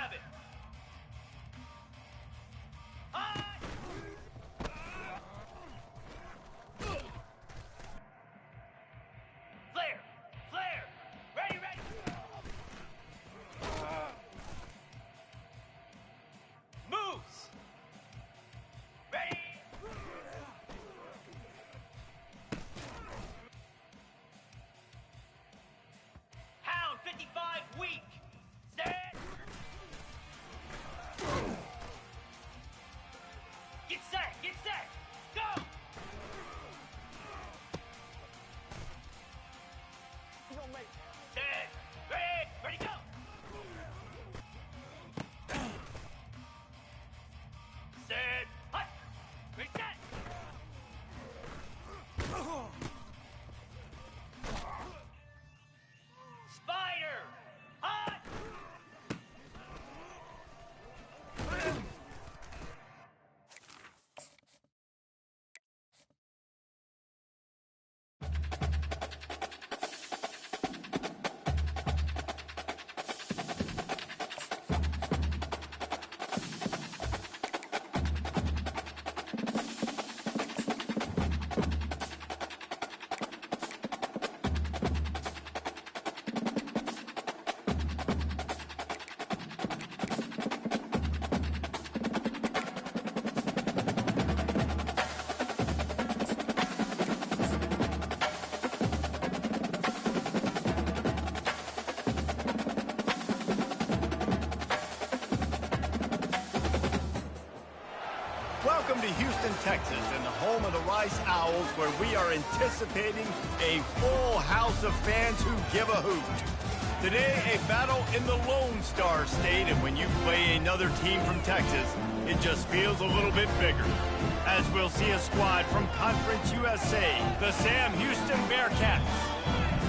have it. High! Flare! Flare! Ready, ready! Moves! Ready! Hound 55 weak! Stand! Get set! Get set! Go! Set! Ready! Ready, go! Set! Hut! Ready, set! Spider! Hut! Welcome to Houston, Texas, and the home of the Rice Owls, where we are anticipating a full house of fans who give a hoot. Today, a battle in the Lone Star State, and when you play another team from Texas, it just feels a little bit bigger. As we'll see a squad from Conference USA, the Sam Houston Bearcats,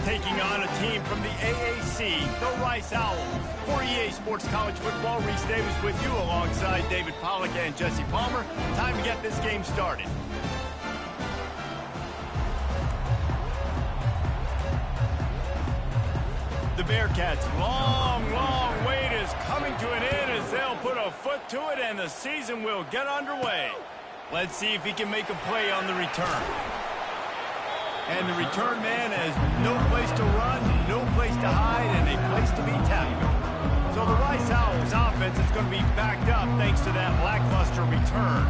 taking on a team from the AAC, the Rice Owls. For EA Sports College Football, Reese Davis with you alongside David Pollack and Jesse Palmer. Time to get this game started. The Bearcats' long wait is coming to an end as they'll put a foot to it and the season will get underway. Let's see if he can make a play on the return. And the return man has no place to run, no place to hide, and a place to be tackled. So the Rice Owls offense is going to be backed up thanks to that lackluster return.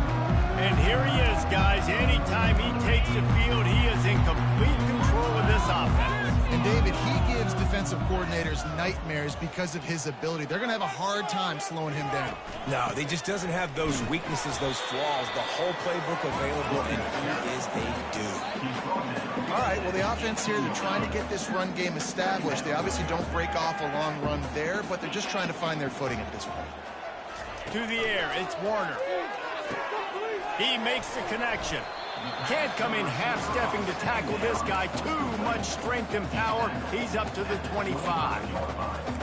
And here he is, guys. Anytime he takes the field, he is in complete control of this offense. And David, he gives defensive coordinators nightmares because of his ability. They're going to have a hard time slowing him down. No, he just doesn't have those weaknesses, those flaws, the whole playbook available, and he is a dude. All right, well, the offense here, they're trying to get this run game established. They obviously don't break off a long run there, but they're just trying to find their footing at this point. To the air, it's Warner. He makes the connection. Can't come in half-stepping to tackle this guy. Too much strength and power. He's up to the 25.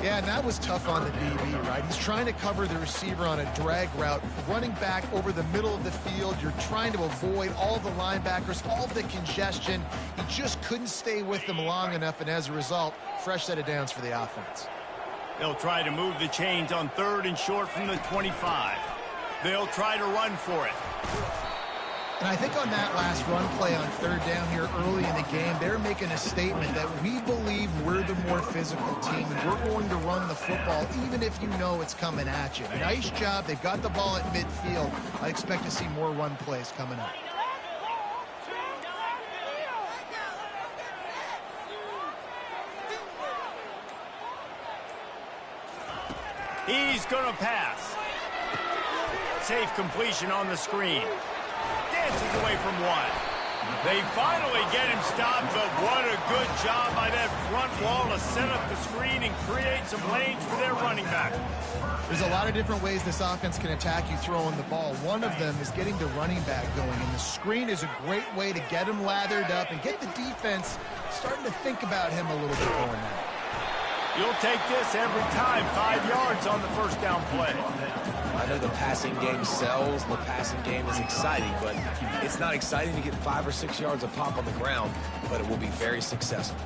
Yeah, and that was tough on the DB, right? He's trying to cover the receiver on a drag route, running back over the middle of the field. You're trying to avoid all the linebackers, all the congestion. He just couldn't stay with them long enough, and as a result, fresh set of downs for the offense. They'll try to move the chains on 3rd and short from the 25. They'll try to run for it. And I think on that last run play on 3rd down here early in the game, they're making a statement that we believe we're the more physical team. We're going to run the football even if you know it's coming at you. Nice job. They've got the ball at midfield. I expect to see more run plays coming up. He's going to pass. Safe completion on the screen. Dances away from one. They finally get him stopped, but what a good job by that front wall to set up the screen and create some lanes for their running back. There's a lot of different ways this offense can attack you throwing the ball. One of them is getting the running back going, and the screen is a great way to get him lathered up and get the defense starting to think about him a little bit more now. You'll take this every time. 5 yards on the first down play. I know the passing game sells, the passing game is exciting, but it's not exciting to get 5 or 6 yards of pop on the ground, but it will be very successful.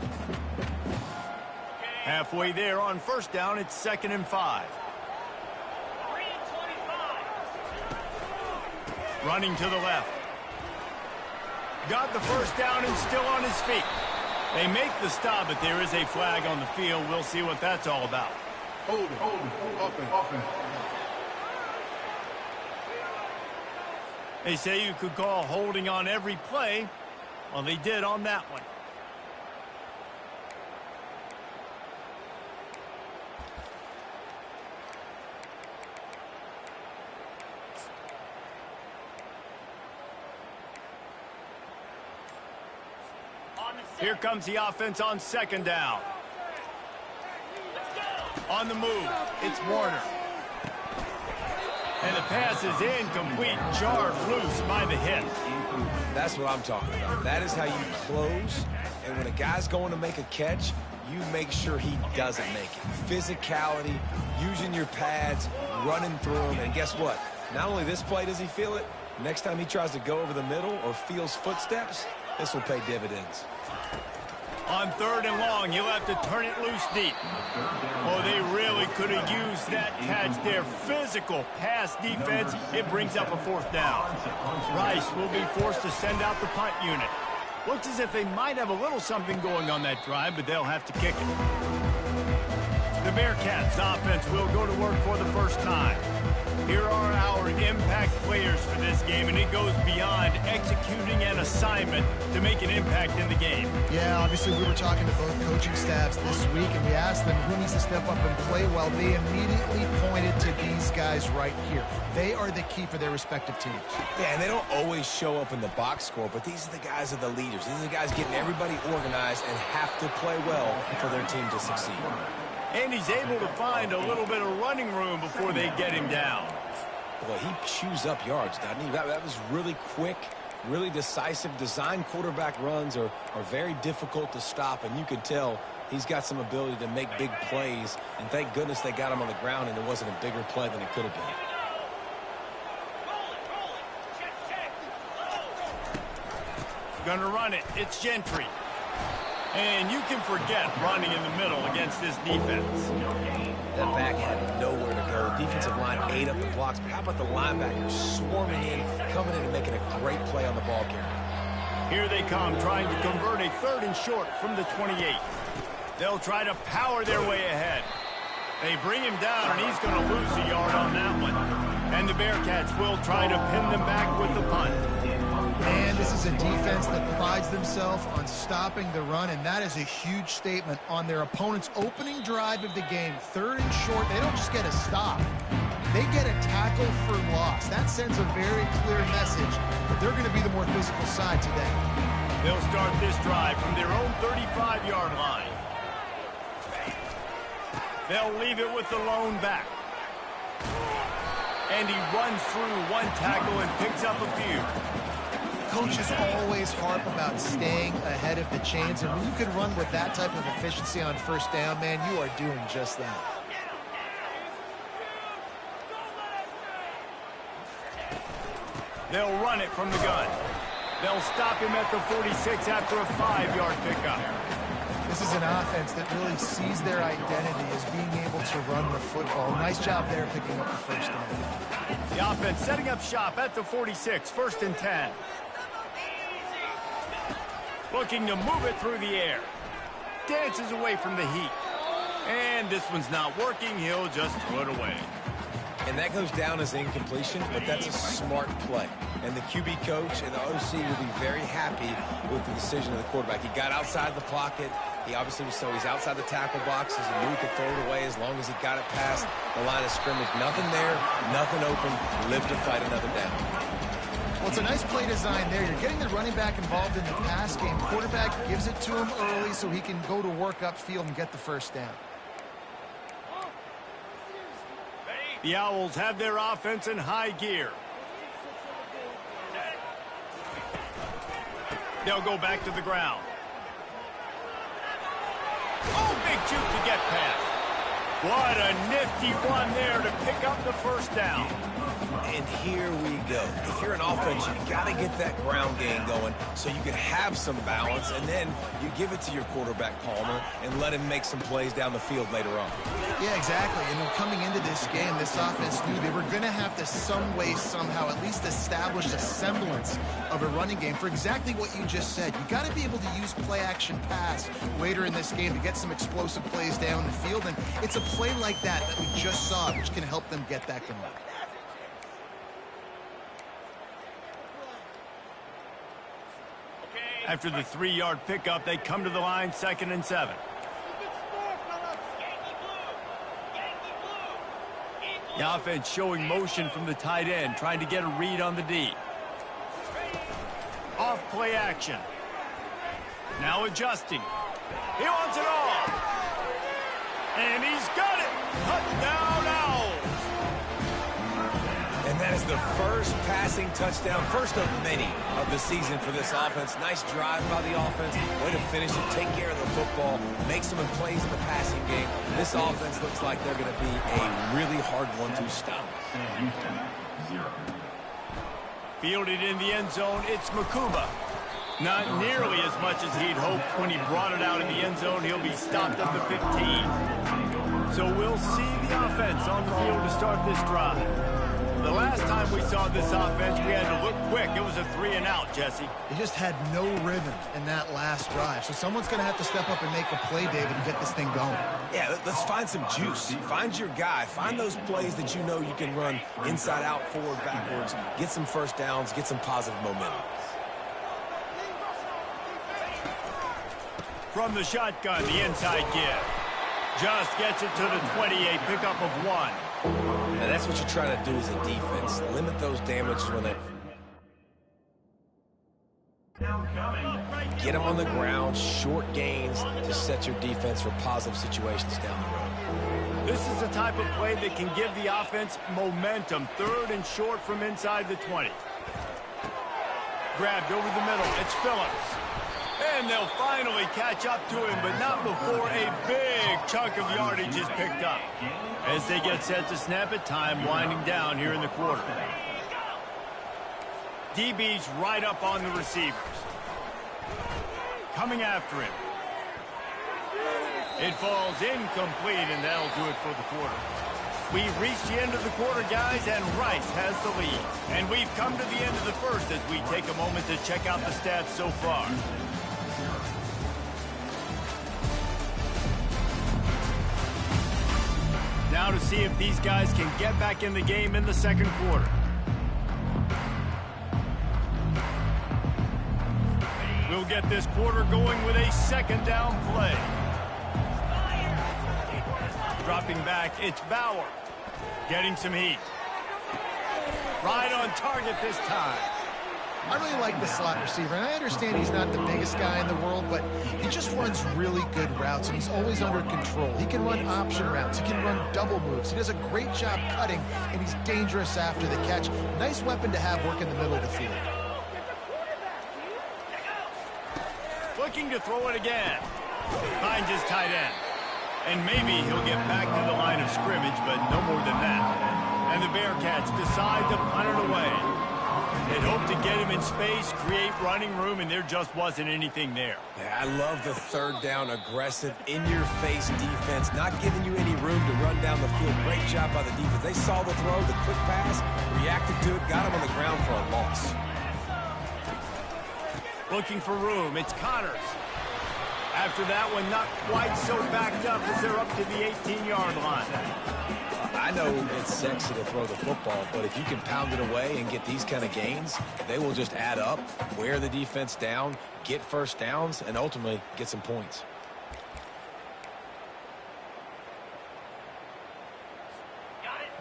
Halfway there on first down, it's 2nd and 5. Running to the left. Got the first down and still on his feet. They make the stop, but there is a flag on the field. We'll see what that's all about. Hold it. They say you could call holding on every play. Well, they did on that one. Here comes the offense on second down. On the move, it's Warner. And the pass is incomplete, jarred loose by the hit. That's what I'm talking about. That is how you close. And when a guy's going to make a catch, you make sure he doesn't make it. Physicality, using your pads, running through them. And guess what? Not only this play does he feel it, next time he tries to go over the middle or feels footsteps, this will pay dividends. On third and long, he'll have to turn it loose deep. Oh, they really could have used that catch there. Physical pass defense. It brings up a fourth down. Rice will be forced to send out the punt unit. Looks as if they might have a little something going on that drive, but they'll have to kick it. The Bearcats offense will go to work for the first time. Here are our impact players for this game, and it goes beyond executing an assignment to make an impact in the game. Yeah, obviously we were talking to both coaching staffs this week, and we asked them who needs to step up and play well. They immediately pointed to these guys right here. They are the key for their respective teams. Yeah, and they don't always show up in the box score, but these are the guys that are the leaders. These are the guys getting everybody organized and have to play well for their team to succeed. And he's able to find a little bit of running room before they get him down. Well, he chews up yards, doesn't he? That was really quick, really decisive. Design quarterback runs are very difficult to stop, and you can tell he's got some ability to make big plays. And thank goodness they got him on the ground, and it wasn't a bigger play than it could have been. Gonna run it. It's Gentry. And you can forget running in the middle against this defense. That back had nowhere to go. Defensive line ate up the blocks. But how about the linebackers swarming in, coming in and making a great play on the ball carrier? Here they come, trying to convert a third and short from the 28. They'll try to power their way ahead. They bring him down, and he's going to lose a yard on that one. And the Bearcats will try to pin them back with the punt. And this is a defense that prides themselves on stopping the run, and that is a huge statement on their opponent's opening drive of the game. Third and short, they don't just get a stop. They get a tackle for loss. That sends a very clear message that they're going to be the more physical side today. They'll start this drive from their own 35-yard line. They'll leave it with the lone back. And he runs through one tackle and picks up a few. Coaches always harp about staying ahead of the chains, and when you can run with that type of efficiency on first down, man, you are doing just that. They'll run it from the gun. They'll stop him at the 46 after a 5-yard pickup. This is an offense that really sees their identity as being able to run the football. Nice job there picking up the first down. The offense setting up shop at the 46, first and 10. Looking to move it through the air. Dances away from the heat. And this one's not working. He'll just throw it away. And that goes down as incompletion, but that's a smart play. And the QB coach and the OC will be very happy with the decision of the quarterback. He got outside the pocket. He obviously was so he's outside the tackle boxes and knew he could throw it away as long as he got it past the line of scrimmage. Nothing there, nothing open. Live to fight another down. Well, it's a nice play design there. You're getting the running back involved in the pass game. Quarterback gives it to him early so he can go to work upfield and get the first down. The Owls have their offense in high gear. They'll go back to the ground. Oh, big juke to get past. What a nifty one there to pick up the first down. And here we go. If you're an offense, you got to get that ground game going so you can have some balance, and then you give it to your quarterback, Palmer, and let him make some plays down the field later on. Yeah, exactly. And coming into this game, this offense knew they were going to have to some way, somehow, at least establish a semblance of a running game for exactly what you just said. You got to be able to use play-action pass later in this game to get some explosive plays down the field, and it's a play like that we just saw, which can help them get that going. After the 3-yard pickup, they come to the line, 2nd and 7. The offense showing motion from the tight end, trying to get a read on the D. Off play action. Now adjusting. He wants it all. And he's got it. Touchdown Owls. And that is the first passing touchdown, first of many of the season for this offense. Nice drive by the offense. Way to finish it, take care of the football, make some plays in the passing game. This offense looks like they're going to be a really hard one to stop. Fielded in the end zone, it's Makuba. Not nearly as much as he'd hoped when he brought it out in the end zone. He'll be stopped at the 15. So we'll see the offense on the field to start this drive. The last time we saw this offense, we had to look quick. It was a 3-and-out, Jesse. They just had no rhythm in that last drive. So someone's going to have to step up and make a play, David, and get this thing going. Yeah, let's find some juice. Find your guy. Find those plays that you know you can run inside out, forward, backwards. Get some first downs. Get some positive momentum. From the shotgun, the inside give. Just gets it to the 28, pickup of 1. Now that's what you're trying to do as a defense. Limit those damages when they get them on the ground, short gains to set your defense for positive situations down the road. This is the type of play that can give the offense momentum. 3rd and short from inside the 20. Grabbed over the middle. It's Phillips. And they'll finally catch up to him, but not before a big chunk of yardage is picked up. As they get set to snap it, time winding down here in the quarter. DB's right up on the receivers. Coming after him. It falls incomplete, and that'll do it for the quarter. We've reached the end of the quarter, guys, and Rice has the lead. And we've come to the end of the first as we take a moment to check out the stats so far. Now to see if these guys can get back in the game in the second quarter. We'll get this quarter going with a 2nd down play. Dropping back, it's Bauer. Getting some heat. Right on target this time. I really like the slot receiver, and I understand he's not the biggest guy in the world, but he just runs really good routes, and he's always under control. He can run option routes. He can run double moves. He does a great job cutting, and he's dangerous after the catch. Nice weapon to have work in the middle of the field. Looking to throw it again. Finds his tight end. And maybe he'll get back to the line of scrimmage, but no more than that. And the Bearcats decide to punt it away. They'd hoped to get him in space, create running room, and there just wasn't anything there. Yeah, I love the 3rd down, aggressive, in-your-face defense, not giving you any room to run down the field. Great job by the defense. They saw the throw, the quick pass, reacted to it, got him on the ground for a loss. Looking for room, it's Connors. After that one, not quite so backed up as they're up to the 18-yard line. I know it's sexy to throw the football, but if you can pound it away and get these kind of gains, they will just add up, wear the defense down, get first downs, and ultimately get some points.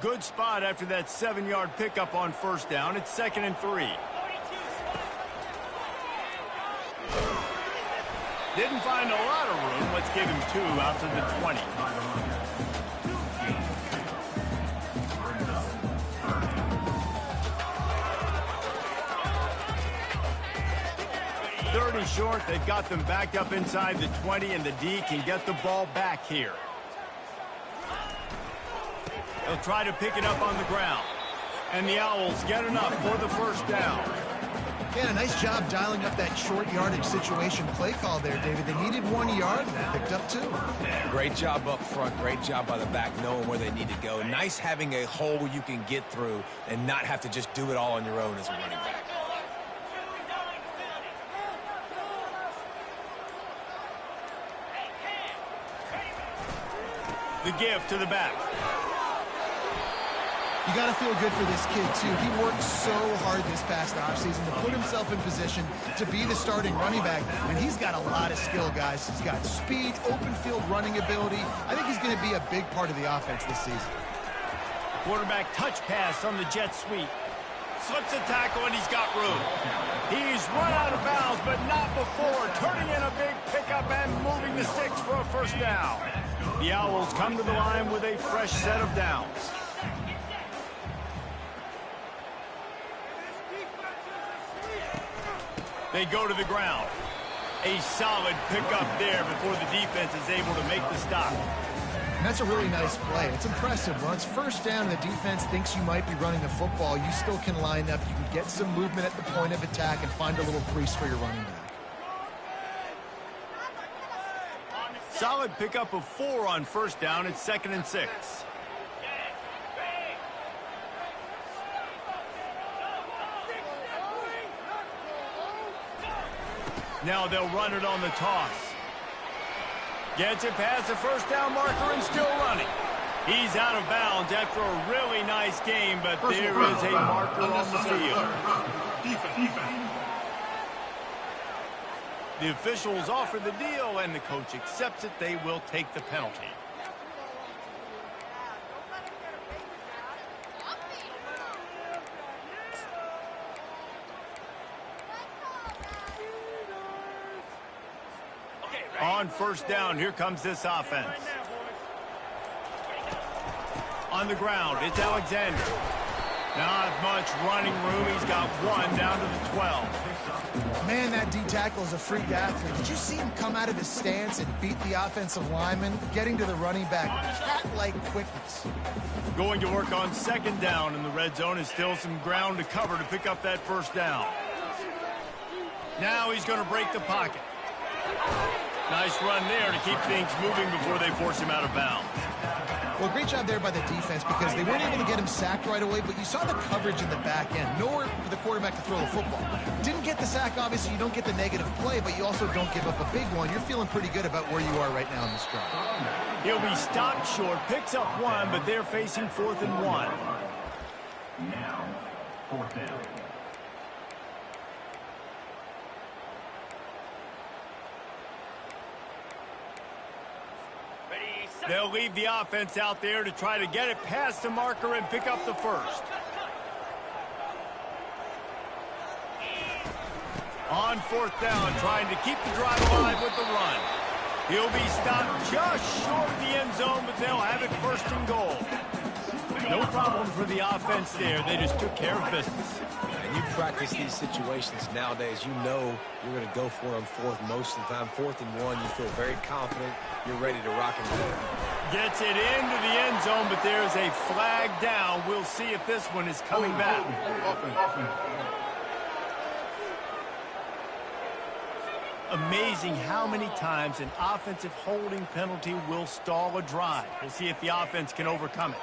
Good spot after that 7-yard pickup on first down. It's 2nd and 3. Didn't find a lot of room. Let's give him 2 out to the 20. Third and short. They've got them backed up inside the 20, and the D can get the ball back here. They'll try to pick it up on the ground. And the Owls get enough for the first down. Yeah, nice job dialing up that short yardage situation play call there, David. They needed 1 yard, and they picked up 2. Great job up front. Great job by the back knowing where they need to go. Nice having a hole you can get through and not have to just do it all on your own as a running back. The give to the back. You got to feel good for this kid, too. He worked so hard this past offseason to put himself in position to be the starting running back, and he's got a lot of skill, guys. He's got speed, open field running ability. I think he's going to be a big part of the offense this season. Quarterback touch pass on the jet sweep. Slips a tackle, and he's got room. He's run out of bounds, but not before turning in a big pickup and moving the sticks for a first down. The Owls come to the line with a fresh set of downs. They go to the ground. A solid pickup there before the defense is able to make the stop. And that's a really nice play. It's impressive. When it's first down and the defense thinks you might be running the football, you still can line up. You can get some movement at the point of attack and find a little crease for your running back. Solid pickup of 4 on first down. It's 2nd and 6. Now they'll run it on the toss. Gets it past the first down marker and still running. He's out of bounds after a really nice game, but there is a marker on the field. The officials offer the deal, and the coach accepts it. They will take the penalty. On first down, here comes this offense. On the ground, it's Alexander. Not much running room. He's got 1 down to the 12. Man, that D tackle is a freak athlete. Did you see him come out of his stance and beat the offensive lineman, getting to the running back? Cat-like quickness. Going to work on 2nd down in the red zone is still some ground to cover to pick up that first down. Now he's going to break the pocket. Nice run there to keep things moving before they force him out of bounds. Well, great job there by the defense because they weren't able to get him sacked right away, but you saw the coverage in the back end. Nowhere for the quarterback to throw the football. Didn't get the sack, obviously. You don't get the negative play, but you also don't give up a big one. You're feeling pretty good about where you are right now in this drive. He'll be stopped short, picks up 1, but they're facing 4th and 1. Now, 4th down. They'll leave the offense out there to try to get it past the marker and pick up the first. On 4th down, trying to keep the drive alive with the run. He'll be stopped just short of the end zone, but they'll have it 1st and goal. No problem for the offense there. They just took care of business. And you practice these situations nowadays, you know you're going to go for it on 4th most of the time. 4th and 1, you feel very confident. You're ready to rock and roll. Gets it into the end zone, but there's a flag down. We'll see if this one is coming back. Amazing how many times an offensive holding penalty will stall a drive. We'll see if the offense can overcome it.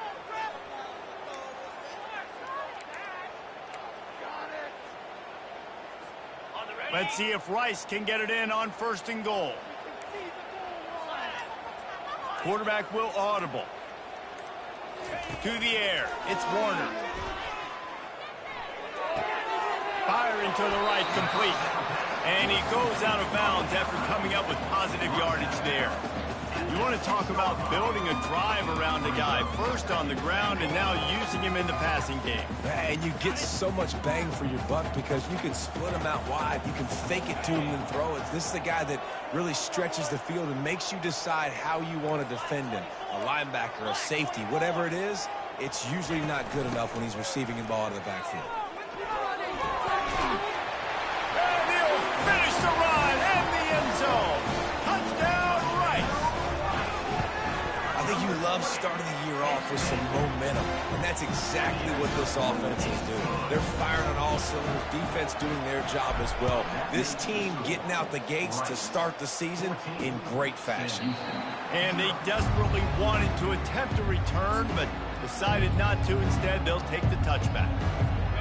Let's see if Rice can get it in on 1st and goal. Quarterback will audible. To the air. It's Warner. Firing to the right, complete. And he goes out of bounds after coming up with positive yardage there. You want to talk about building a drive around a guy. First on the ground and now using him in the passing game. And you get so much bang for your buck because you can split him out wide. You can fake it to him and throw it. This is the guy that really stretches the field and makes you decide how you want to defend him. A linebacker, a safety, whatever it is, it's usually not good enough when he's receiving the ball out of the backfield. And he'll finish the run in the end zone. Touchdown, Rice. I think you love started the year off with some momentum, and that's exactly what this offense is doing. They're firing on all cylinders, defense doing their job as well. This team getting out the gates to start the season in great fashion. And they desperately wanted to attempt a return, but decided not to. Instead, they'll take the touchback.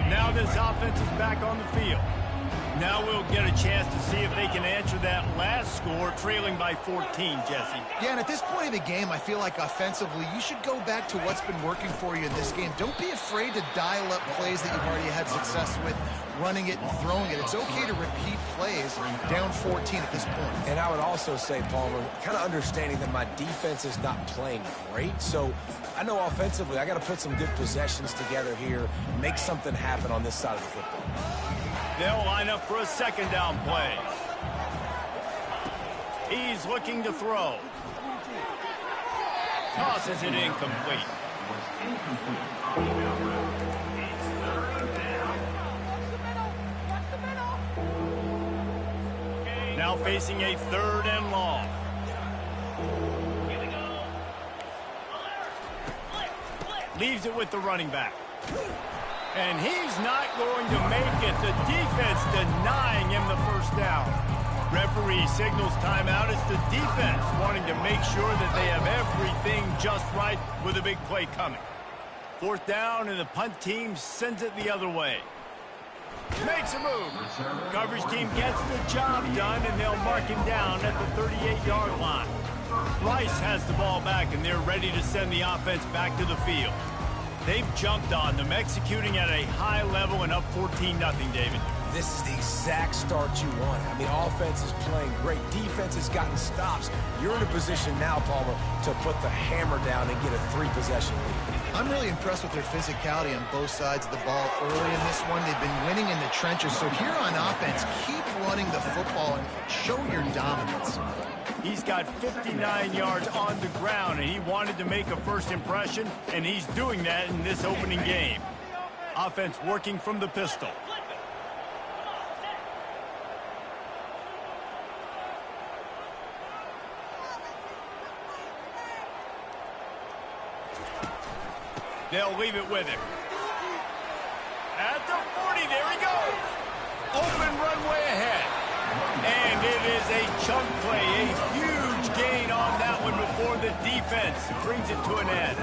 Now this offense is back on the field. Now we'll get a chance to see if they can answer that last score, trailing by 14, Jesse. Yeah, and at this point of the game, I feel like offensively, you should go back to what's been working for you in this game. Don't be afraid to dial up plays that you've already had success with, running it and throwing it. It's okay to repeat plays down 14 at this point. And I would also say, Palmer, kind of understanding that my defense is not playing great, so I know offensively I got to put some good possessions together here, make something happen on this side of the football. They'll line up for a second down play. He's looking to throw. Tosses it incomplete. Now facing a 3rd and long. Leaves it with the running back. And he's not going to make it. The defense denying him the first down. Referee signals timeout. It's the defense wanting to make sure that they have everything just right with a big play coming. 4th down, and the punt team sends it the other way. Makes a move. Coverage team gets the job done, and they'll mark him down at the 38-yard line. Rice has the ball back, and they're ready to send the offense back to the field. They've jumped on them, executing at a high level and up 14-0, David. This is the exact start you want. I mean, offense is playing great. Defense has gotten stops. You're in a position now, Palmer, to put the hammer down and get a 3-possession lead. I'm really impressed with their physicality on both sides of the ball early in this one. They've been winning in the trenches. So here on offense, keep running the football and show your dominance. He's got 59 yards on the ground, and he wanted to make a first impression, and he's doing that in this opening game. Offense working from the pistol. They'll leave it with him. At the 40, there he goes. Open runway ahead. And it is a chunk play, a huge gain on that one before the defense brings it to an end.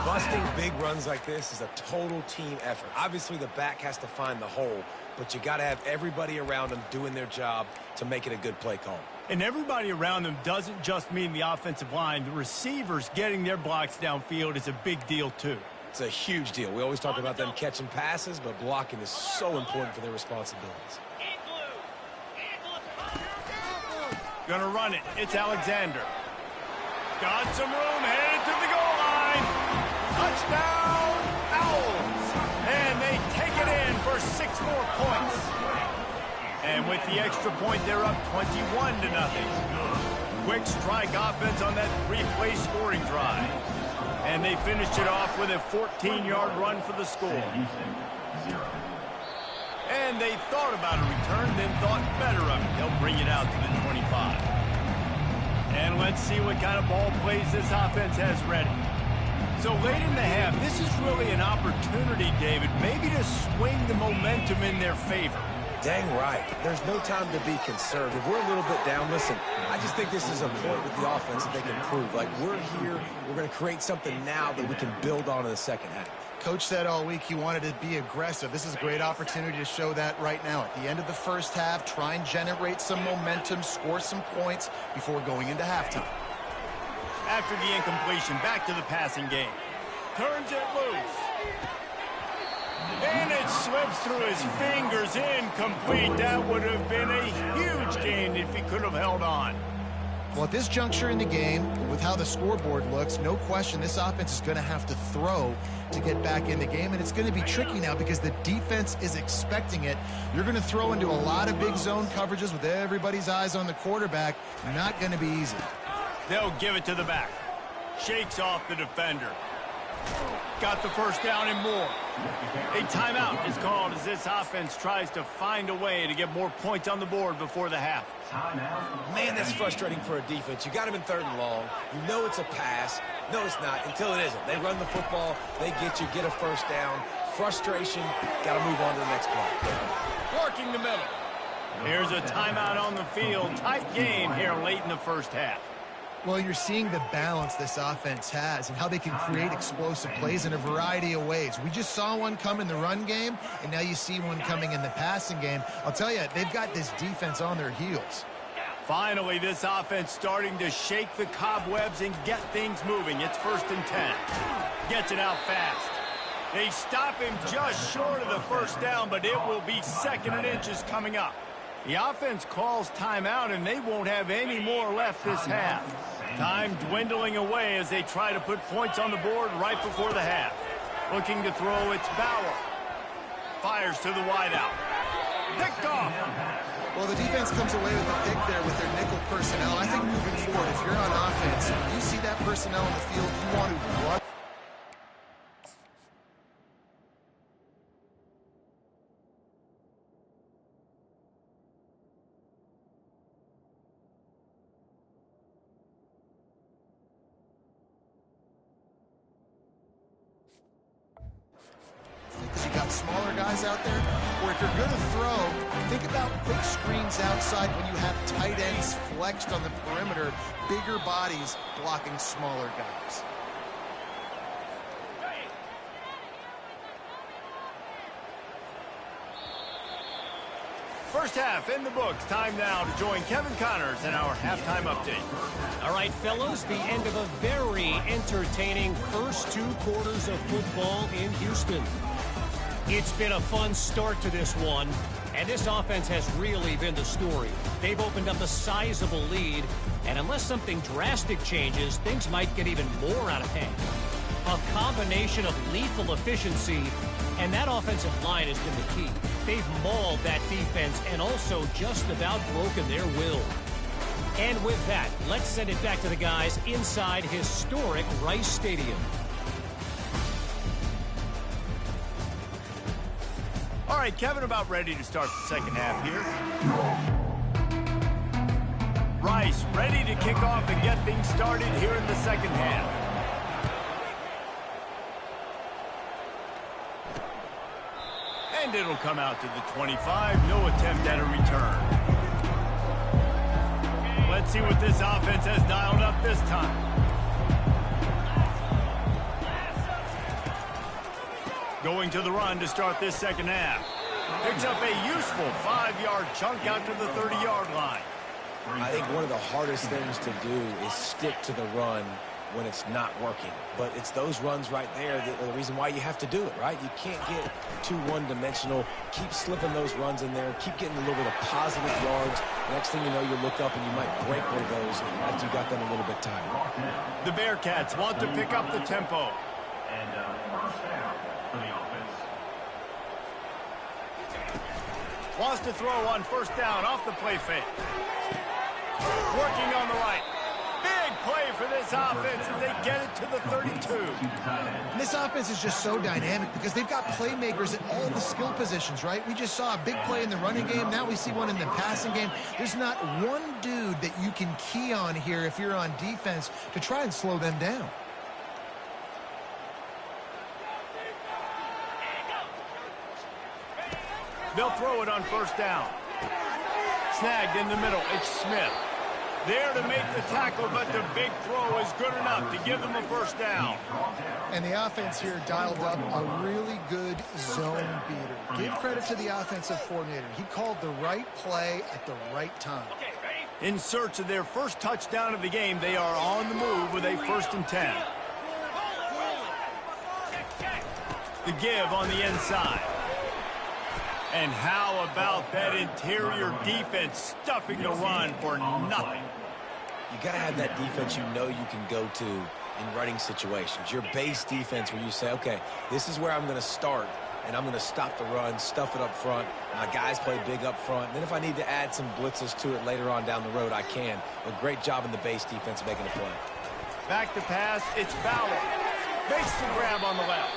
Busting big runs like this is a total team effort. Obviously, the back has to find the hole, but you got to have everybody around them doing their job to make it a good play call. And everybody around them doesn't just mean the offensive line. The receivers getting their blocks downfield is a big deal, too. It's a huge deal. We always talk about them catching passes, but blocking is so important for their responsibilities. Gonna run it. It's Alexander. Got some room, headed to the goal line. Touchdown, Owls. And they take it in for 6 more points. And with the extra point, they're up 21-0. Quick strike offense on that 3-play scoring drive. And they finished it off with a 14-yard run for the score. And they thought about a return, then thought better of it. They'll bring it out to the 25. And let's see what kind of ball plays this offense has ready. So late in the half, this is really an opportunity, David, maybe to swing the momentum in their favor. Dang right. There's no time to be conservative. We're a little bit down. Listen, I just think this is a point with the offense that they can prove. Like, we're here, we're going to create something now that we can build on in the second half. Coach said all week he wanted to be aggressive. This is a great opportunity to show that right now. At the end of the first half, try and generate some momentum, score some points before going into halftime. After the incompletion, back to the passing game. Turns it loose. And it slips through his fingers, incomplete. That would have been a huge gain if he could have held on. Well, at this juncture in the game, with how the scoreboard looks, no question this offense is going to have to throw to get back in the game, and it's going to be tricky now because the defense is expecting it. You're going to throw into a lot of big zone coverages with everybody's eyes on the quarterback. Not going to be easy. They'll give it to the back. Shakes off the defender. Got the first down and more. A timeout is called as this offense tries to find a way to get more points on the board before the half. Man, that's frustrating for a defense. You got them in 3rd and long. You know it's a pass. No, it's not until it isn't. They run the football. They get you, get a first down. Frustration. Got to move on to the next play. Working the middle. Here's a timeout on the field. Tight game here late in the first half. Well, you're seeing the balance this offense has and how they can create explosive plays in a variety of ways. We just saw one come in the run game, and now you see one coming in the passing game. I'll tell you, they've got this defense on their heels. Finally, this offense starting to shake the cobwebs and get things moving. It's 1st and 10. Gets it out fast. They stop him just short of the first down, but it will be 2nd and inches coming up. The offense calls timeout, and they won't have any more left this half. Time dwindling away as they try to put points on the board right before the half. Looking to throw, it's Bauer. Fires to the wideout. Picked off. Well, the defense comes away with a pick there with their nickel personnel. I think moving forward, if you're on offense, when you see that personnel on the field, you want to run. Because you got smaller guys out there, or if you're going to throw, think about quick screens outside when you have tight ends flexed on the perimeter, bigger bodies blocking smaller guys. First half in the books. Time now to join Kevin Connors in our halftime update. All right, fellas, the end of a very entertaining first 2 quarters of football in Houston. It's been a fun start to this one, and this offense has really been the story. They've opened up a sizable lead, and unless something drastic changes, things might get even more out of hand. A combination of lethal efficiency, and that offensive line has been the key. They've mauled that defense and also just about broken their will. And with that, let's send it back to the guys inside historic Rice Stadium. All right, Kevin, about ready to start the second half here. Rice ready to kick off and get things started here in the second half. And it'll come out to the 25. No attempt at a return. Let's see what this offense has dialed up this time. Going to the run to start this second half. Picks up a useful 5-yard chunk out to the 30-yard line. I think one of the hardest things to do is stick to the run when it's not working. But it's those runs right there that are the reason why you have to do it, right? You can't get too one-dimensional. Keep slipping those runs in there. Keep getting a little bit of positive yards. Next thing you know, you look up and you might break one of those after you got them a little bit tired. The Bearcats want to pick up the tempo. And first down for the offense. Wants to throw on first down off the play fake. Working on the right. Big play for this offense as they get it to the 32. And this offense is just so dynamic because they've got playmakers at all the skill positions, right? We just saw a big play in the running game. Now we see one in the passing game. There's not one dude that you can key on here if you're on defense to try and slow them down. They'll throw it on first down. Snagged in the middle. It's Smith. There to make the tackle, but the big throw is good enough to give them a first down. And the offense here dialed up a really good zone beater. Give credit to the offensive coordinator. He called the right play at the right time. In search of their first touchdown of the game, they are on the move with a 1st and 10. The give on the inside. And how about that interior defense stuffing the run for nothing? You got to have that defense you know you can go to in running situations. Your base defense where you say, okay, this is where I'm going to start, and I'm going to stop the run, stuff it up front. My guys play big up front. And then if I need to add some blitzes to it later on down the road, I can. A great job in the base defense making a play. Back to pass, it's Bauer. Makes the grab on the left.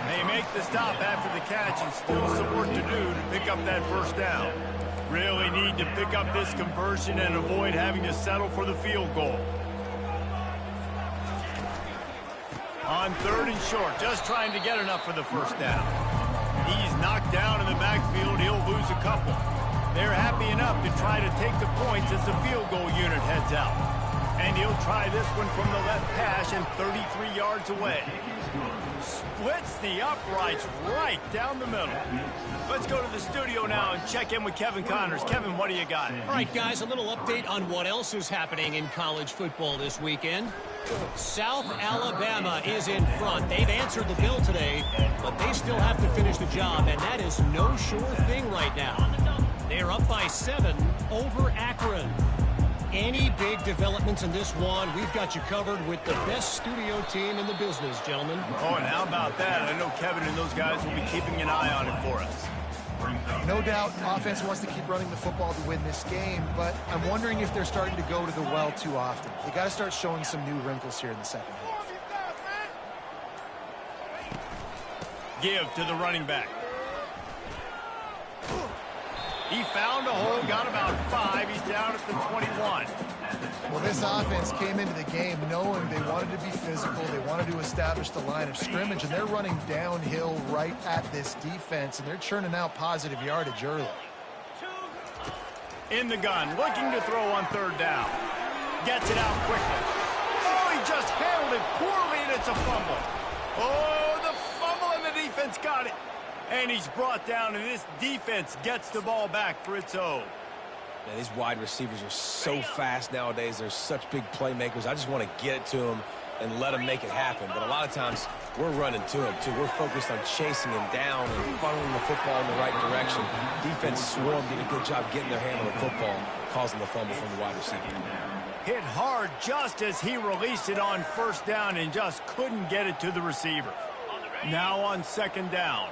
They make the stop after the catch and still some work to do to pick up that first down. Really need to pick up this conversion and avoid having to settle for the field goal. On 3rd and short, just trying to get enough for the first down. He's knocked down in the backfield. He'll lose a couple. They're happy enough to try to take the points as the field goal unit heads out. And he'll try this one from the left hash and 33 yards away. Splits the uprights right down the middle. Let's go to the studio now and check in with Kevin Connors. Kevin, what do you got? All right, guys, a little update on what else is happening in college football this weekend. South Alabama is in front. They've answered the bell today, but they still have to finish the job, and that is no sure thing right now. They're up by 7 over Akron. Any big developments in this one, we've got you covered with the best studio team in the business, gentlemen. Oh, and how about that? I know Kevin and those guys will be keeping an eye on it for us. No doubt, offense wants to keep running the football to win this game, but I'm wondering if they're starting to go to the well too often. They got to start showing some new wrinkles here in the second half. Give to the running back. He found a hole, got about 5. He's down at the 21. Well, this offense came into the game knowing they wanted to be physical. They wanted to establish the line of scrimmage, and they're running downhill right at this defense, and they're churning out positive yardage early. In the gun, looking to throw on 3rd down. Gets it out quickly. Oh, he just handled it poorly, and it's a fumble. Oh, the fumble, and the defense got it. And he's brought down, and this defense gets the ball back for its own. Man, these wide receivers are so fast nowadays. They're such big playmakers. I just want to get it to them and let them make it happen. But a lot of times, we're running to him, too. We're focused on chasing him down and funneling the football in the right direction. Defense swarmed, did a good job getting their hand on the football, causing the fumble from the wide receiver. Hit hard just as he released it on 1st down and just couldn't get it to the receiver. Now on 2nd down.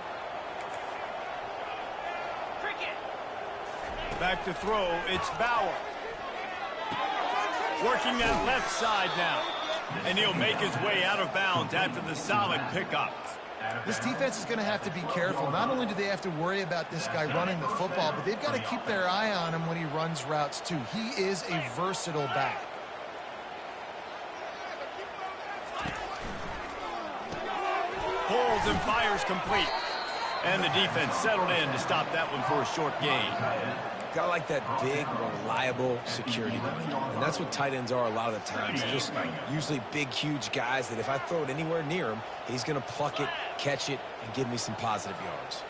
Back to throw, it's Bauer. Working that left side now. And he'll make his way out of bounds after the solid pickup. This defense is going to have to be careful. Not only do they have to worry about this guy running the football, but they've got to keep their eye on him when he runs routes too. He is a versatile back. Pulls and fires complete. And the defense settled in to stop that one for a short gain. Got like that big, reliable security blanket. And that's what tight ends are a lot of the times. They're just usually big, huge guys that if I throw it anywhere near him, he's going to pluck it, catch it, and give me some positive yards.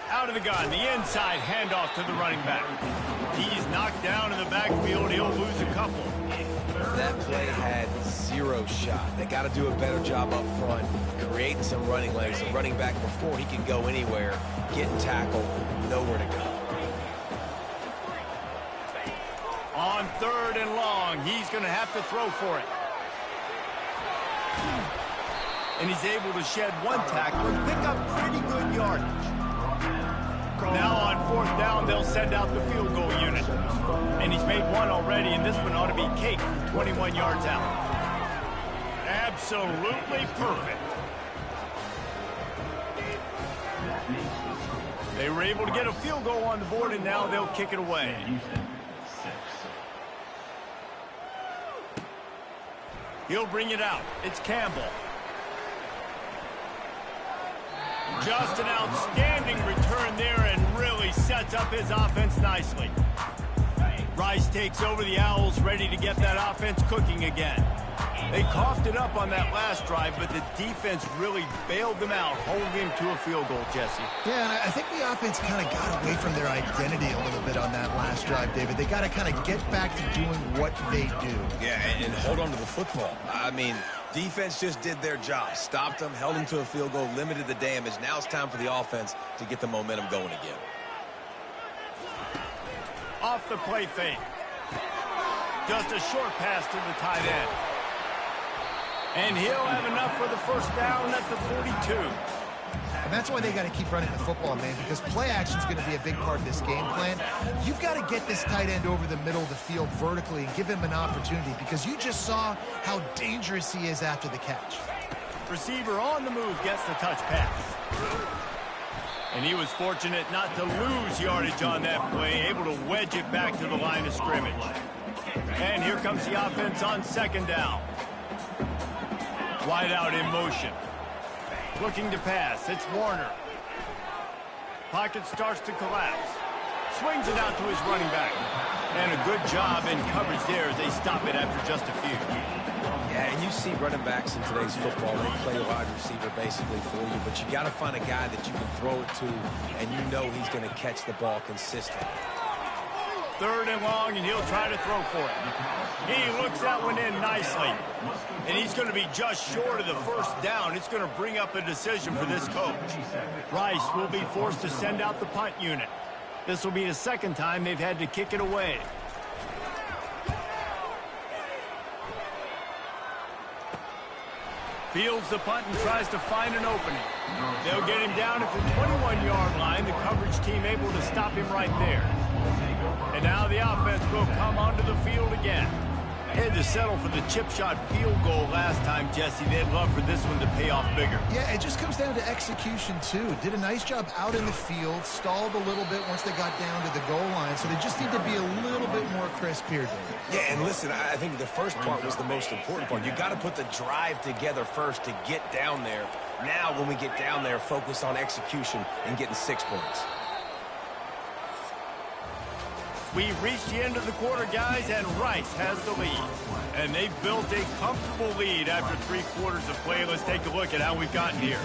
Out of the gun, the inside handoff to the running back. He's knocked down in the backfield. He'll lose a couple. That play had 0 shot. They got to do a better job up front, creating some running lanes. The running back, before he can go anywhere, getting tackled, nowhere to go. On 3rd and long, he's going to have to throw for it. And he's able to shed 1 tackle and pick up pretty good yardage. Now on 4th down, they'll send out the field goal unit. And he's made 1 already, and this one ought to be cake from 21 yards out. Absolutely perfect. They were able to get a field goal on the board, and now they'll kick it away. He'll bring it out. It's Campbell. Just an outstanding return there and really sets up his offense nicely. Rice takes over the Owls, ready to get that offense cooking again. They coughed it up on that last drive, but the defense really bailed them out, holding him to a field goal, Jesse. Yeah, and I think the offense kind of got away from their identity a little bit on that last drive, David. They got to kind of get back to doing what they do. Yeah, and hold on to the football. I mean, defense just did their job. Stopped them, held them to a field goal, limited the damage. Now it's time for the offense to get the momentum going again. Off the play fake. Just a short pass to the tight end. And he'll have enough for the first down at the 42. And that's why they got to keep running the football, man, because play action is going to be a big part of this game plan. You've got to get this tight end over the middle of the field vertically and give him an opportunity, because you just saw how dangerous he is after the catch. Receiver on the move gets the touch pass. And he was fortunate not to lose yardage on that play, able to wedge it back to the line of scrimmage. And here comes the offense on second down. Wide out in motion. Looking to pass. It's Warner. Pocket starts to collapse. Swings it out to his running back. And a good job in coverage there as they stop it after just a few. Yeah, and you see running backs in today's football, they play wide receiver basically for you, but you got to find a guy that you can throw it to, and you know he's going to catch the ball consistently. Third and long, and he'll try to throw for it. He looks that one in nicely. And he's going to be just short of the first down. It's going to bring up a decision for this coach. Rice will be forced to send out the punt unit. This will be the second time they've had to kick it away. Fields the punt and tries to find an opening. They'll get him down at the 21-yard line. The coverage team able to stop him right there. And now the offense will come onto the field again. Had to settle for the chip shot field goal last time, Jesse. They'd love for this one to pay off bigger. Yeah, it just comes down to execution, too. Did a nice job out in the field, stalled a little bit once they got down to the goal line, so they just need to be a little bit more crisp here, David. Yeah, and listen, I think the first part was the most important part. You got to put the drive together first to get down there. Now, when we get down there, focus on execution and getting 6 points. We reached the end of the quarter, guys, and Rice has the lead. And they've built a comfortable lead after 3 quarters of play. Let's take a look at how we've gotten here.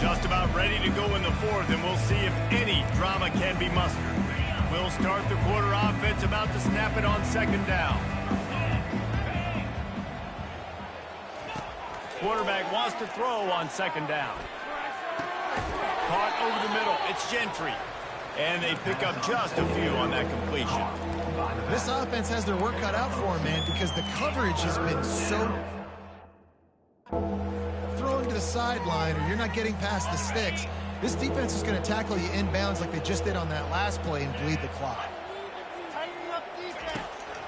Just about ready to go in the fourth, and we'll see if any drama can be mustered. We'll start the quarter offense, about to snap it on second down. Quarterback wants to throw on second down. Caught over the middle. It's Gentry. And they pick up just a few on that completion. This offense has their work cut out for them, man, because the coverage has been so... Throwing to the sideline, or you're not getting past the sticks. This defense is going to tackle you inbounds like they just did on that last play and bleed the clock.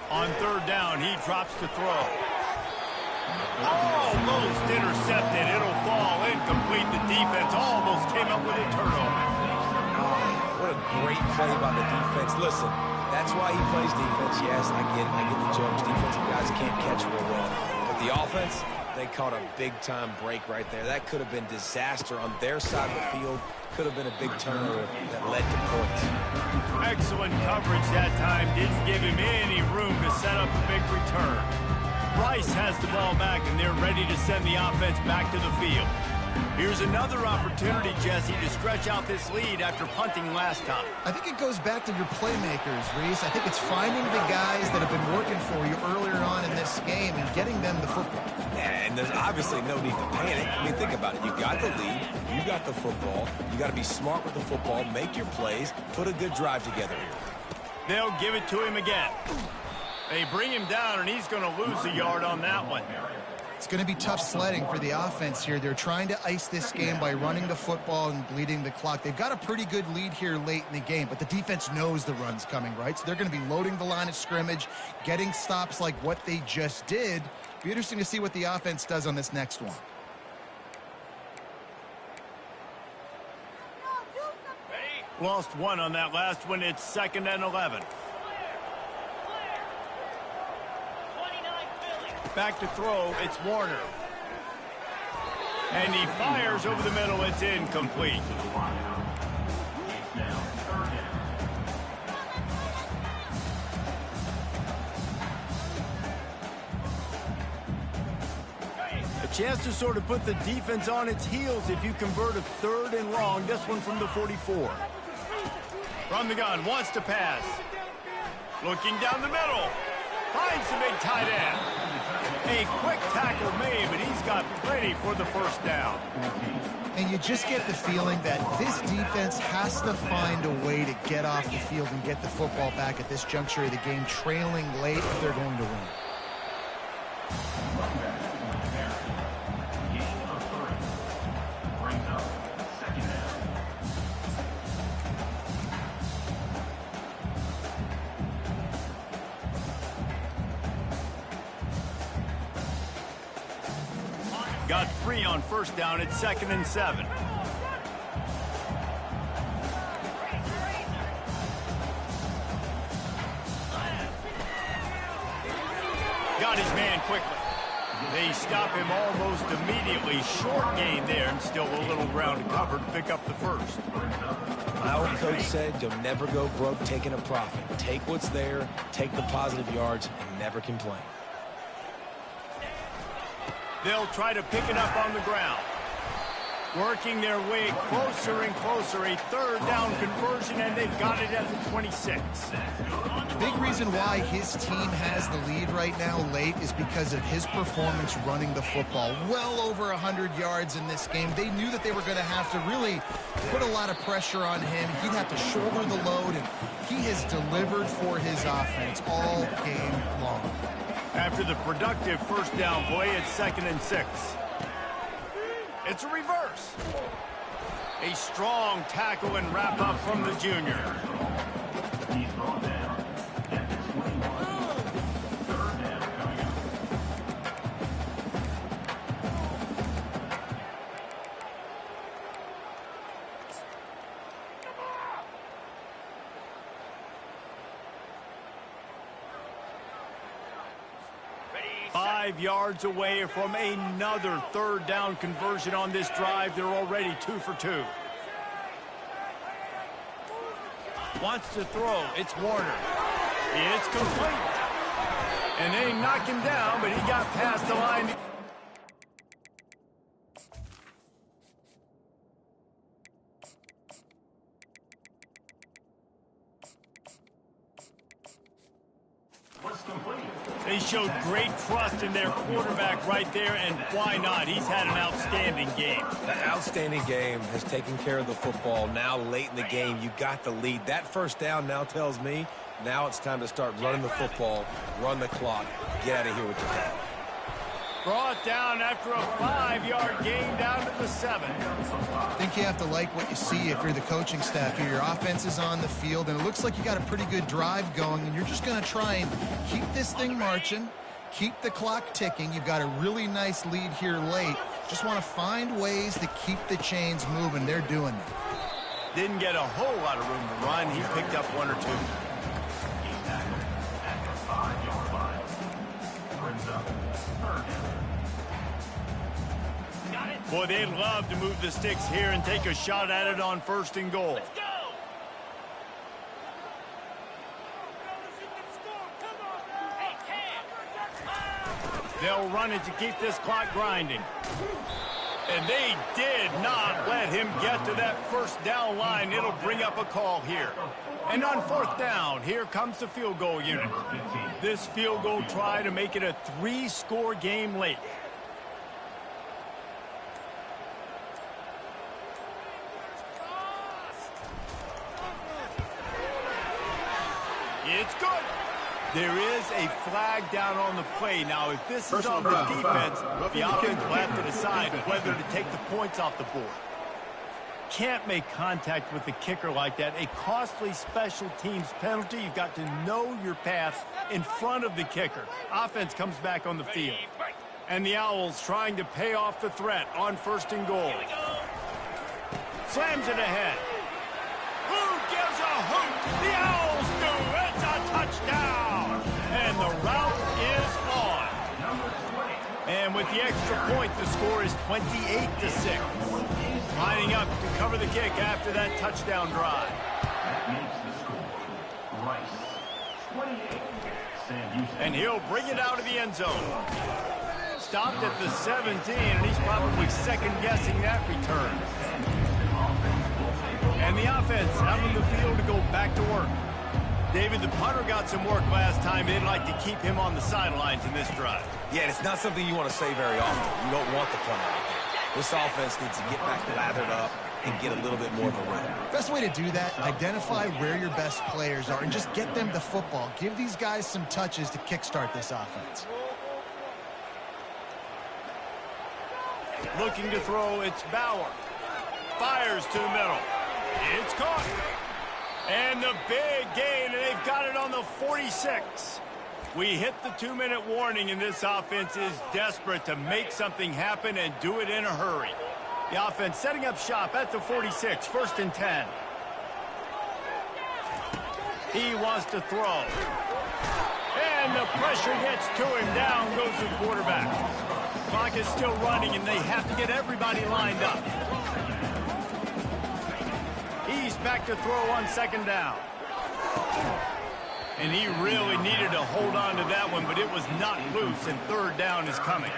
On third down, he drops to throw. Almost intercepted. It'll fall incomplete. The defense almost came up with a turnover. What a great play by the defense. Listen, that's why he plays defense. Yes, I get it. I get the jokes. Defensive guys can't catch real well. But the offense, they caught a big-time break right there. That could have been disaster on their side of the field. Could have been a big turnover that led to points. Excellent coverage that time. Didn't give him any room to set up a big return. Rice has the ball back, and they're ready to send the offense back to the field. Here's another opportunity, Jesse, to stretch out this lead after punting last time. I think it goes back to your playmakers, Reese. I think it's finding the guys that have been working for you earlier on in this game and getting them the football. Yeah, and there's obviously no need to panic. I mean, think about it. You got the lead. You got the football. You got to be smart with the football, make your plays, put a good drive together here. They'll give it to him again. They bring him down, and he's going to lose a yard on that one. It's going to be tough sledding for the offense here. They're trying to ice this game by running the football and bleeding the clock. They've got a pretty good lead here late in the game, but the defense knows the run's coming, right? So they're going to be loading the line of scrimmage, getting stops like what they just did. Be interesting to see what the offense does on this next one. Lost one on that last one. It's 2nd and 11. Back to throw, it's Warner. And he fires over the middle, it's incomplete. A chance to sort of put the defense on its heels if you convert a 3rd and long. This one from the 44. From the gun, wants to pass. Looking down the middle. Finds the big tight end. A quick tackle made, but he's got plenty for the first down. And you just get the feeling that this defense has to find a way to get off the field and get the football back at this juncture of the game, trailing late if they're going to win. Got 3 on first down. It's 2nd and 7. Got his man quickly. They stop him almost immediately. Short gain there, and still a little ground to cover to pick up the first. My old coach said you'll never go broke taking a profit. Take what's there, take the positive yards, and never complain. They'll try to pick it up on the ground. Working their way closer and closer. A 3rd down conversion, and they've got it at the 26. Big reason why his team has the lead right now late is because of his performance running the football. Well over 100 yards in this game. They knew that they were going to have to really put a lot of pressure on him. He'd have to shoulder the load, and he has delivered for his offense all game long. After the productive first down play, it's 2nd and 6. It's a reverse. A strong tackle and wrap up from the junior. He's brought down at the 21. 3rd down coming up. Ready, 5 yards away from another 3rd down conversion on this drive. They're already 2 for 2. Wants to throw. It's Warner. It's complete. And they knock him down, but he got past the line. Was complete. They showed great trust in their quarterback right there, and why not? He's had an outstanding game. The outstanding game has taken care of the football. Now late in the game, you got the lead. That first down now tells me now it's time to start running the football, run the clock, get out of here with the ball. Brought down after a 5-yard gain down to the 7. I think you have to like what you see if you're the coaching staff here. Your offense is on the field, and it looks like you got a pretty good drive going, and you're just going to try and keep this thing marching, keep the clock ticking. You've got a really nice lead here late. Just want to find ways to keep the chains moving. They're doing it. Didn't get a whole lot of room to run. He picked up 1 or 2. He's tackled at the 5-yard line. Brings up 3rd down. Boy, they'd love to move the sticks here and take a shot at it on 1st and goal. let's go! Hey, Cam! They'll run it to keep this clock grinding. And they did not let him get to that 1st down line. It'll bring up a call here. And on 4th down, here comes the field goal unit. This field goal try to make it a 3-score game late. It's good. There is a flag down on the play. Now, if this is on the defense, the offense will have to decide whether to take the points off the board. Can't make contact with the kicker like that. A costly special teams penalty. You've got to know your path in front of the kicker. Offense comes back on the field. And the Owls trying to pay off the threat on 1st and goal. Slams it ahead. Who gives a hoot? The Owls do. It's a touchdown. And the route is on. And with the extra point, the score is 28-6. Lining up to cover the kick after that touchdown drive. That makes the score. Rice, 28. Sam Houston. And he'll bring it out of the end zone. Stopped at the 17, and he's probably second-guessing that return. And the offense out on the field to go back to work. David, the punter got some work last time. They'd like to keep him on the sidelines in this drive. Yeah, and it's not something you want to say very often. You don't want the punter out there. This offense needs to get back lathered up and get a little bit more of a rhythm. Best way to do that, identify where your best players are and just get them the football. Give these guys some touches to kickstart this offense. Looking to throw, it's Bauer. Fires to the middle. It's caught. And the big gain, and they've got it on the 46. We hit the 2-minute warning, and this offense is desperate to make something happen and do it in a hurry. The offense setting up shop at the 46, 1st and 10. He wants to throw. And the pressure gets to him. Down goes the quarterback. Clock is still running, and they have to get everybody lined up. He's back to throw on 2nd down. And he really needed to hold on to that one, but it was not loose, and 3rd down is coming.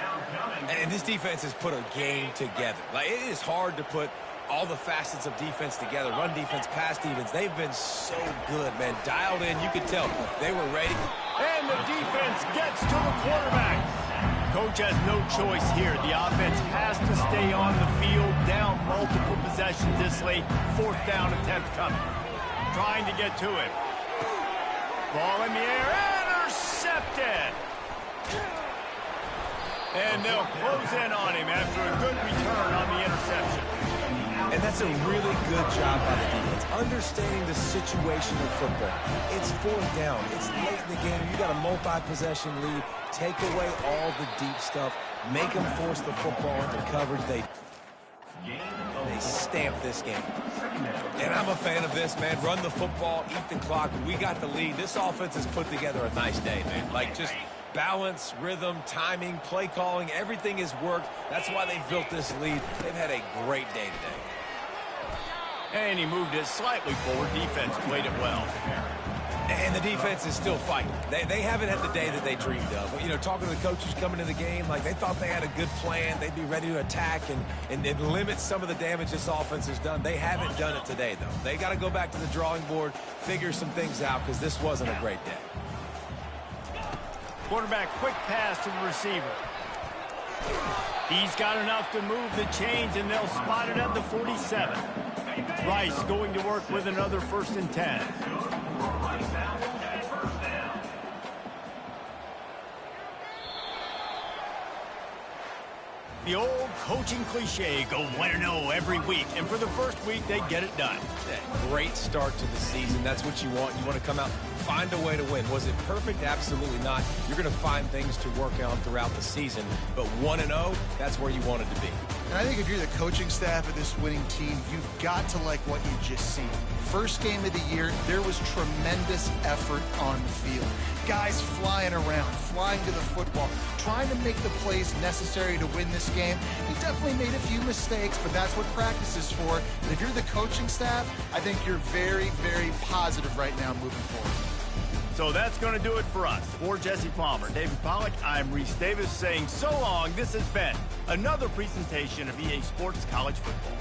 And this defense has put a game together. Like, it is hard to put all the facets of defense together. Run defense, pass defense. They've been so good, man. Dialed in. You could tell they were ready. And the defense gets to the quarterback. Coach has no choice here. The offense has to stay on the field, down multiple possessions this late. 4th down attempt coming. Trying to get to it. Ball in the air, intercepted. And they'll close in on him after a good return on the interception. And that's a really good job by the defense, understanding the situation of football. It's 4th down. It's late in the game. You got a multi-possession lead. Take away all the deep stuff. Make them force the football into coverage. They stamp this game. And I'm a fan of this, man. Run the football, eat the clock. We got the lead. This offense has put together a nice day, man. Like, just balance, rhythm, timing, play calling, everything has worked. That's why they've built this lead. They've had a great day today. And he moved it slightly forward. Defense played it well. And the defense is still fighting. They haven't had the day that they dreamed of. You know, talking to the coaches coming into the game, like, they thought they had a good plan. They'd be ready to attack and limit some of the damage this offense has done. They haven't done it today, though. They got to go back to the drawing board, figure some things out, because this wasn't a great day. Quarterback, quick pass to the receiver. He's got enough to move the chains, and they'll spot it at the 47. Rice going to work with another 1st and 10. The old coaching cliche, go 1-0 every week. And for the first week, they get it done. Great start to the season. That's what you want. You want to come out, find a way to win. Was it perfect? Absolutely not. You're going to find things to work on throughout the season. But 1-0, that's where you want it to be. And I think if you're the coaching staff of this winning team, you've got to like what you just seen. First game of the year, there was tremendous effort on the field. Guys flying around, flying to the football, trying to make the plays necessary to win this game. He definitely made a few mistakes, but that's what practice is for. And if you're the coaching staff, I think you're very, very positive right now moving forward. So that's going to do it for us. For Jesse Palmer, David Pollack, I'm Reese Davis saying so long. This has been another presentation of EA Sports College Football.